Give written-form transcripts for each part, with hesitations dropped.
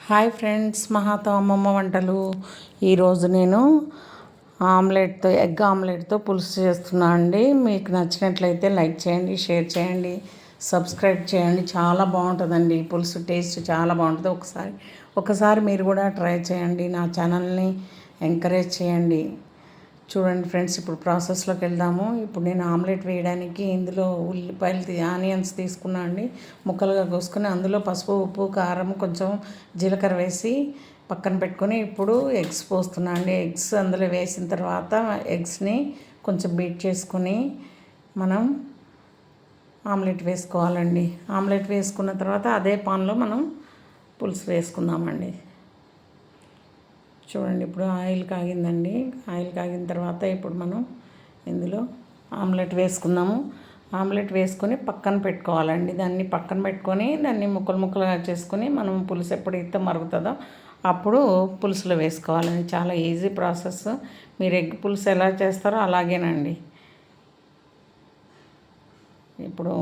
Hi friends, మహాతో అమ్మమ్మ వంటలు. ఈరోజు నేను ఎగ్ ఆమ్లెట్తో పులుసు చేస్తున్నా అండి. మీకు నచ్చినట్లయితే లైక్ చేయండి, షేర్ చేయండి, సబ్స్క్రైబ్ చేయండి. చాలా బాగుంటుందండి పులుసు, టేస్ట్ చాలా బాగుంటుంది. ఒకసారి మీరు కూడా ట్రై చేయండి. నా ఛానల్ని ఎంకరేజ్ చేయండి. చూడండి ఫ్రెండ్స్, ఇప్పుడు ప్రాసెస్లోకి వెళ్దాము. ఇప్పుడు నేను ఆమ్లెట్ వేయడానికి ఇందులో ఆనియన్స్ తీసుకున్నా అండి, ముక్కలుగా కోసుకొని అందులో పసుపు, ఉప్పు, కారం, కొంచెం జీలకర్ర వేసి పక్కన పెట్టుకొని ఇప్పుడు ఎగ్స్ పోస్తున్నా అండి. ఎగ్స్ అందులో వేసిన తర్వాత ఎగ్స్ని కొంచెం బీట్ చేసుకొని మనం ఆమ్లెట్ వేసుకోవాలండి. ఆమ్లెట్ వేసుకున్న తర్వాత అదే పాన్లో మనం పులుసు వేసుకుందామండి. చూడండి, ఇప్పుడు ఆయిల్ కాగిందండి. ఆయిల్ కాగిన తర్వాత ఇప్పుడు మనం ఇందులో ఆమ్లెట్ వేసుకుందాము. ఆమ్లెట్ వేసుకొని పక్కన పెట్టుకోవాలండి. దాన్ని పక్కన పెట్టుకొని దాన్ని ముక్కలుగా చేసుకొని మనం పులుసు ఎప్పుడైతే మరుగుతుందో అప్పుడు పులుసులో వేసుకోవాలండి. చాలా ఈజీ ప్రాసెస్. మీరు ఎగ్ పులుసు ఎలా చేస్తారో అలాగేనండి. ఇప్పుడు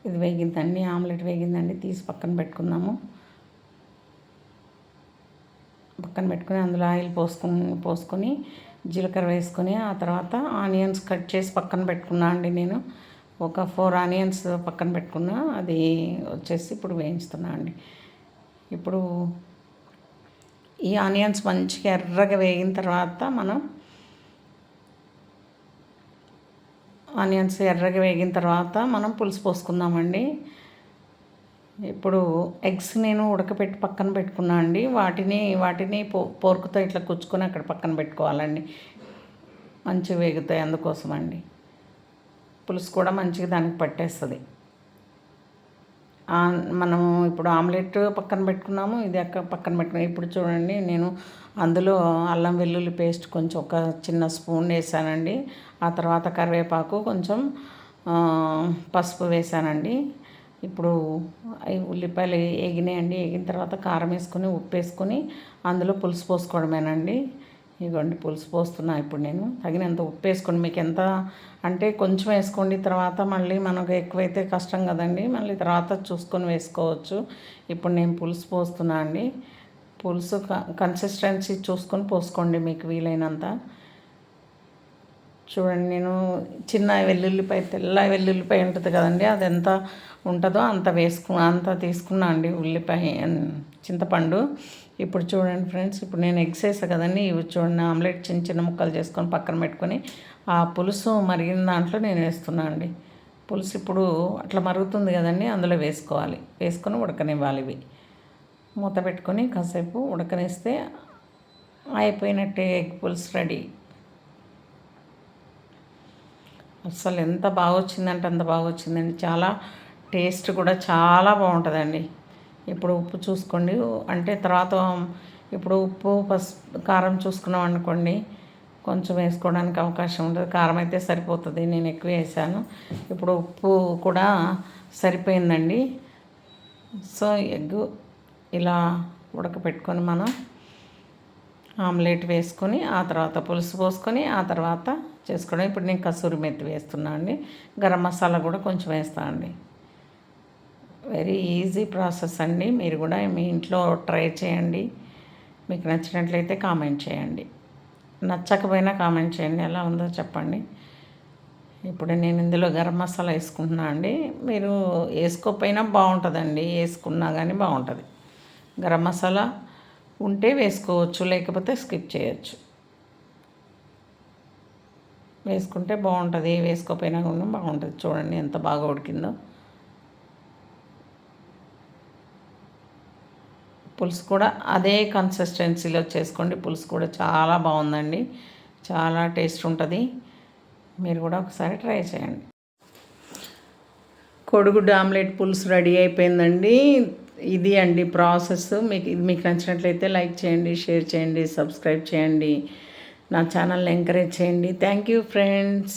ఇది వేగిందండి, ఆమ్లెట్ వేగిందండి. తీసి పక్కన పెట్టుకుందాము. పక్కన పెట్టుకొని అందులో ఆయిల్ పోసుకొని జీలకర్ర వేసుకొని ఆ తర్వాత ఆనియన్స్ కట్ చేసి పక్కన పెట్టుకున్నా అండి. నేను ఒక 4 ఆనియన్స్ పక్కన పెట్టుకున్నా. అది వచ్చేసి ఇప్పుడు వేయించుతున్నా అండి. ఇప్పుడు ఈ ఆనియన్స్ మంచిగా ఎర్రగా వేగిన తర్వాత మనం పులుసు పోసుకుందామండి. ఇప్పుడు ఎగ్స్ నేను ఉడకపెట్టి పక్కన పెట్టుకున్నా అండి. వాటిని పోర్కుతో ఇట్లా కుచ్చుకొని అక్కడ పక్కన పెట్టుకోవాలండి. మంచిగా వేగుతాయి, అందుకోసం అండి. పులుసు కూడా మంచిగా దానికి పట్టేస్తుంది. మనము ఇప్పుడు ఆమ్లెట్ పక్కన పెట్టుకున్నాము, ఇది పక్కన పెట్టుకున్నాము. ఇప్పుడు చూడండి, నేను అందులో అల్లం వెల్లుల్లి పేస్ట్ కొంచెం ఒక చిన్న స్పూన్ వేసానండి. ఆ తర్వాత కరివేపాకు, కొంచెం పసుపు వేసానండి. ఇప్పుడు ఉల్లిపాయలు ఎగినాయండి. ఎగిన తర్వాత కారం వేసుకొని, ఉప్పు వేసుకొని అందులో పులుసు పోసుకోవడమేనండి. ఇదిగోండి, పులుసు పోస్తున్నా. ఇప్పుడు నేను తగినంత ఉప్పు వేసుకోండి. మీకు ఎంత అంటే కొంచెం వేసుకోండి. తర్వాత మళ్ళీ మనకు ఎక్కువైతే కష్టం కదండి, మళ్ళీ తర్వాత చూసుకొని వేసుకోవచ్చు. ఇప్పుడు నేను పులుసు పోస్తున్నా అండి. పులుసు కన్సిస్టెన్సీ చూసుకొని పోసుకోండి మీకు వీలైనంత. చూడండి, నేను చిన్న తెల్ల వెల్లుల్లిపాయ ఉంటుంది కదండి, అది ఎంత ఉంటుందో అంత తీసుకున్నా అండి. చింతపండు. ఇప్పుడు చూడండి ఫ్రెండ్స్, ఇప్పుడు నేను ఎగ్స్ వేసా కదండి. ఇవి చూడండి, ఆమ్లెట్ చిన్న చిన్న ముక్కలు చేసుకొని పక్కన పెట్టుకొని ఆ పులుసు మరిగిన దాంట్లో నేను వేస్తున్నా అండి. పులుసు ఇప్పుడు అట్లా మరుగుతుంది కదండి, అందులో వేసుకొని ఉడకనివ్వాలి. ఇవి మూత పెట్టుకొని కాసేపు ఉడకనిస్తే అయిపోయినట్టే, ఎగ్ పులుసు రెడీ. అసలు ఎంత బాగా వచ్చిందంటే అంత బాగా వచ్చిందండి. చాలా టేస్ట్ కూడా చాలా బాగుంటుందండి. ఇప్పుడు ఉప్పు చూసుకోండి. అంటే తర్వాత ఇప్పుడు ఉప్పు, పసుపు, కారం చూసుకున్నాం అనుకోండి, కొంచెం వేసుకోవడానికి అవకాశం ఉంటుంది. కారం అయితే సరిపోతుంది, నేను ఎక్కువ వేసాను. ఇప్పుడు ఉప్పు కూడా సరిపోయిందండి. సో ఎగ్ ఇలా ఉడకపెట్టుకొని మనం ఆమ్లెట్ వేసుకొని ఆ తర్వాత పులుసు పోసుకొని ఆ తర్వాత చేసుకోవడం. ఇప్పుడు నేను కసూరి మెత్తి వేస్తున్నా అండి. గరం మసాలా కూడా కొంచెం వేస్తాను అండి. వెరీ ఈజీ ప్రాసెస్ అండి. మీరు కూడా మీ ఇంట్లో ట్రై చేయండి. మీకు నచ్చినట్లయితే కామెంట్ చేయండి, నచ్చకపోయినా కామెంట్ చేయండి, ఎలా ఉందో చెప్పండి. ఇప్పుడు నేను ఇందులో గరం మసాలా వేసుకుంటున్నా అండి. మీరు వేసుకోకపోయినా బాగుంటుందండి, వేసుకున్నా కానీ బాగుంటుంది. గరం మసాలా ఉంటే వేసుకోవచ్చు, లేకపోతే స్కిప్ చేయొచ్చు. వేసుకుంటే బాగుంటుంది, వేసుకోకపోయినా కూడా బాగుంటుంది. చూడండి ఎంత బాగా ఉడికిందో. పులుసు కూడా అదే కన్సిస్టెన్సీలో చేసుకోండి. పులుసు కూడా చాలా బాగుందండి, చాలా టేస్ట్ ఉంటుంది. మీరు కూడా ఒకసారి ట్రై చేయండి. కోడిగుడ్డు ఆమ్లెట్ పులుసు రెడీ అయిపోయిందండి. ఇది అండి ప్రాసెస్. మీకు నచ్చినట్లయితే లైక్ చేయండి, షేర్ చేయండి, సబ్స్క్రైబ్ చేయండి, నా ఛానల్ని ఎంకరేజ్ చేయండి. Thank you friends.